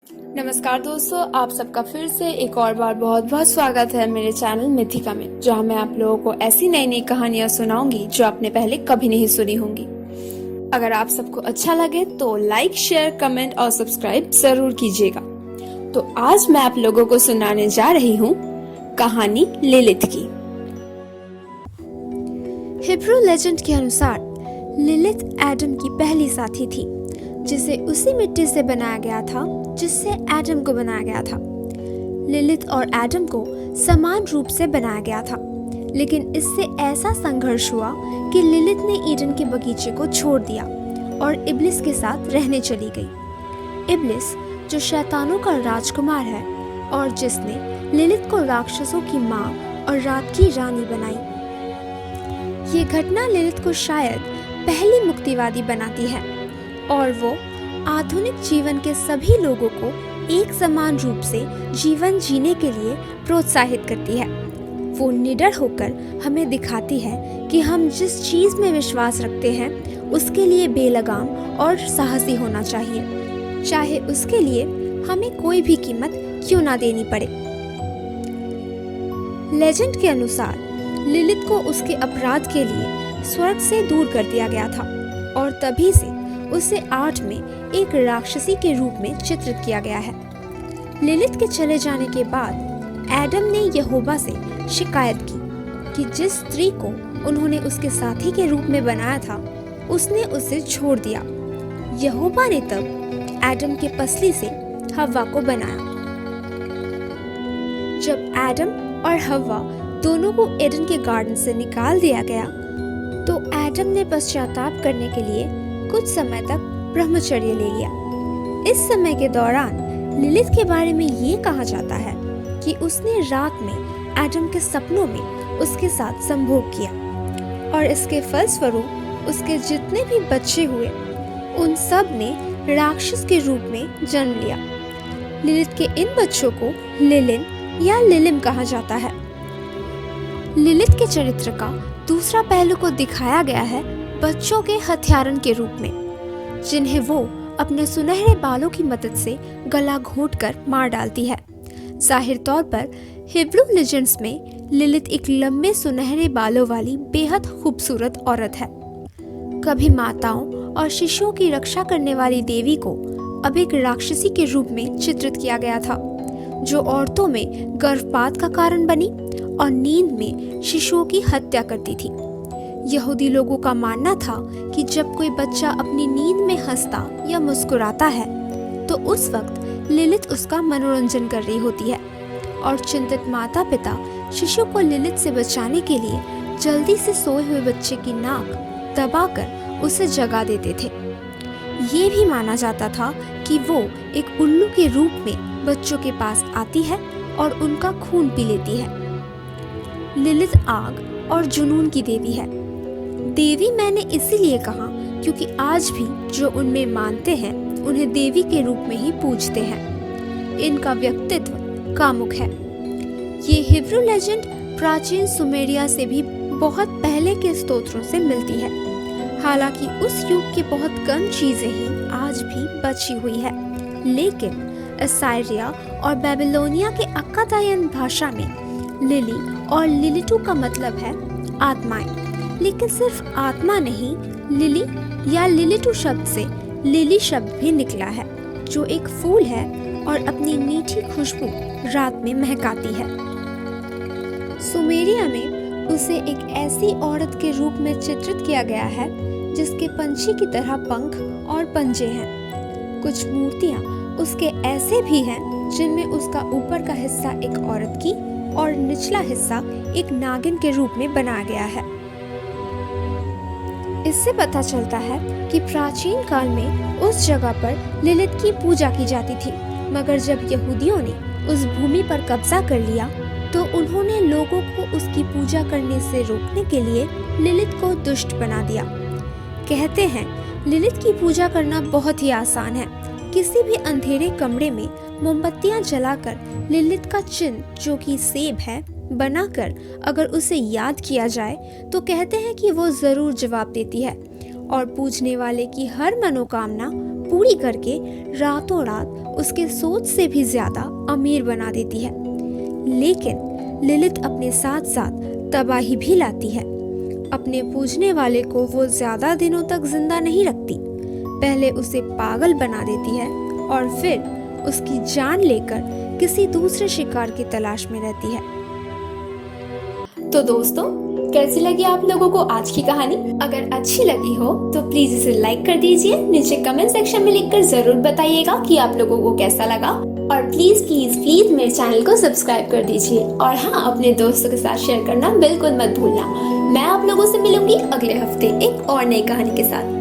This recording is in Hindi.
नमस्कार दोस्तों, आप सबका फिर से एक और बार बहुत बहुत स्वागत है मेरे चैनल मिथिका में, जहां मैं आप लोगों को ऐसी नई नई कहानियां सुनाऊंगी जो आपने पहले कभी नहीं सुनी होंगी। अगर आप सबको अच्छा लगे तो लाइक, शेयर, कमेंट और सब्सक्राइब जरूर कीजिएगा। तो आज मैं आप लोगों को सुनाने जा रही हूँ कहानी लिलित की। हिब्रू लेजेंड के अनुसार लिलित एडम की पहली साथी थी, जिसे उसी मिट्टी से बनाया गया था जिससे एडम को बनाया गया था। लिलित और एडम को समान रूप से बनाया गया था, लेकिन इससे ऐसा संघर्ष हुआ कि लिलित ने ईडन के बगीचे को छोड़ दिया और इब्लिस के साथ रहने चली गई। इब्लिस जो शैतानों का राजकुमार है और जिसने लिलित को राक्षसों की माँ और रात की रानी बनाई। ये घटना लिलित को शायद पहली मुक्तिवादी बनाती है और वो आधुनिक जीवन के सभी लोगों को एक समान रूप से जीवन जीने के लिए प्रोत्साहित करती है। वो निडर होकर हमें दिखाती है कि हम जिस चीज में विश्वास रखते हैं उसके लिए बेलगाम और साहसी होना चाहिए, चाहे उसके लिए हमें कोई भी कीमत क्यों ना देनी पड़े। लेजेंड के अनुसार लिलित को उसके अपराध के लिए स्वर्ग से दूर कर दिया गया था और तभी से उसे आर्ट में एक राक्षसी के रूप में चित्रित किया गया है। लिलित के चले जाने के बाद एडम ने यहोवा से शिकायत की कि जिस स्त्री को उन्होंने उसके साथी के रूप में बनाया था उसने उसे छोड़ दिया। यहोवा ने तब एडम के पसली से हव्वा को बनाया। जब एडम और हव्वा दोनों को एडन के गार्डन से निकाल दिया गया तो एडम ने पश्चाताप करने के लिए कुछ समय तक ब्रह्मचर्य ले लिया। इस समय के दौरान लिलित के बारे में ये कहा जाता है कि उसने रात में एडम के सपनों में उसके साथ संभोग किया और इसके फलस्वरूप उसके जितने भी बच्चे हुए उन सब ने राक्षस के रूप में जन्म लिया। लिलित के इन बच्चों को लिलिन या लिलिम कहा जाता है। लिलित के चरित्र का दूसरा पहलू को दिखाया गया है बच्चों के हत्यारन के रूप में, जिन्हें वो अपने सुनहरे बालों की मदद से गला घोंटकर मार डालती है। जाहिर तौर पर हिब्रू लेजेंड्स में लिलित एक लंबे सुनहरे बालों वाली बेहद खूबसूरत औरत है। कभी माताओं और शिशुओं की रक्षा करने वाली देवी को अब एक राक्षसी के रूप में चित्रित किया गया था, जो औरतों में गर्भपात का कारण बनी और नींद में शिशुओं की हत्या करती थी। यहूदी लोगों का मानना था कि जब कोई बच्चा अपनी नींद में हंसता या मुस्कुराता है तो उस वक्त लिलित उसका मनोरंजन कर रही होती है और चिंतित माता पिता शिशु को लिलित से बचाने के लिए जल्दी से सोए हुए बच्चे की नाक दबाकर उसे जगा देते थे। ये भी माना जाता था कि वो एक उल्लू के रूप में बच्चों के पास आती है और उनका खून पी लेती है। लिलित आग और जुनून की देवी है। देवी मैंने इसीलिए कहा क्योंकि आज भी जो उनमें मानते हैं उन्हें देवी के रूप में ही पूजते हैं। इनका व्यक्तित्व कामुक है। ये हिब्रू लेजेंड प्राचीन सुमेरिया से भी बहुत पहले के स्तोत्रों से मिलती है। हालांकि उस युग की बहुत कम चीजें ही आज भी बची हुई है, लेकिन असायरिया और बेबीलोनिया के अक्कादायन भाषा में लिली और लिलिटू का मतलब है आत्माएं। लेकिन सिर्फ आत्मा नहीं, लिली या लिलिटू शब्द से लिली शब्द भी निकला है, जो एक फूल है और अपनी मीठी खुशबू रात में महकाती है। सुमेरिया में उसे एक ऐसी औरत के रूप में चित्रित किया गया है जिसके पंछी की तरह पंख और पंजे हैं। कुछ मूर्तियां उसके ऐसे भी हैं जिनमें उसका ऊपर का हिस्सा एक औरत की और निचला हिस्सा एक नागिन के रूप में बनाया गया है। इससे पता चलता है कि प्राचीन काल में उस जगह पर लिलित की पूजा की जाती थी, मगर जब यहूदियों ने उस भूमि पर कब्जा कर लिया तो उन्होंने लोगों को उसकी पूजा करने से रोकने के लिए लिलित को दुष्ट बना दिया। कहते हैं लिलित की पूजा करना बहुत ही आसान है। किसी भी अंधेरे कमरे में मोमबत्तियां जलाकर लिलित का चिन्ह, जो कि सेब है, बनाकर अगर उसे याद किया जाए तो कहते हैं कि वो जरूर जवाब देती है और पूजने वाले की हर मनोकामना पूरी करके रातों रात उसके सोच से भी ज्यादा अमीर बना देती है। लेकिन लिलित अपने साथ साथ तबाही भी लाती है। अपने पूजने वाले को वो ज्यादा दिनों तक जिंदा नहीं रखती, पहले उसे पागल बना देती है और फिर उसकी जान लेकर किसी दूसरे शिकार की तलाश में रहती है। तो दोस्तों, कैसी लगी आप लोगों को आज की कहानी? अगर अच्छी लगी हो तो प्लीज इसे लाइक कर दीजिए। नीचे कमेंट सेक्शन में लिखकर जरूर बताइएगा कि आप लोगों को कैसा लगा। और प्लीज प्लीज प्लीज मेरे चैनल को सब्सक्राइब कर दीजिए। और हाँ, अपने दोस्तों के साथ शेयर करना बिल्कुल मत भूलना। मैं आप लोगों से मिलूंगी अगले हफ्ते एक और नई कहानी के साथ।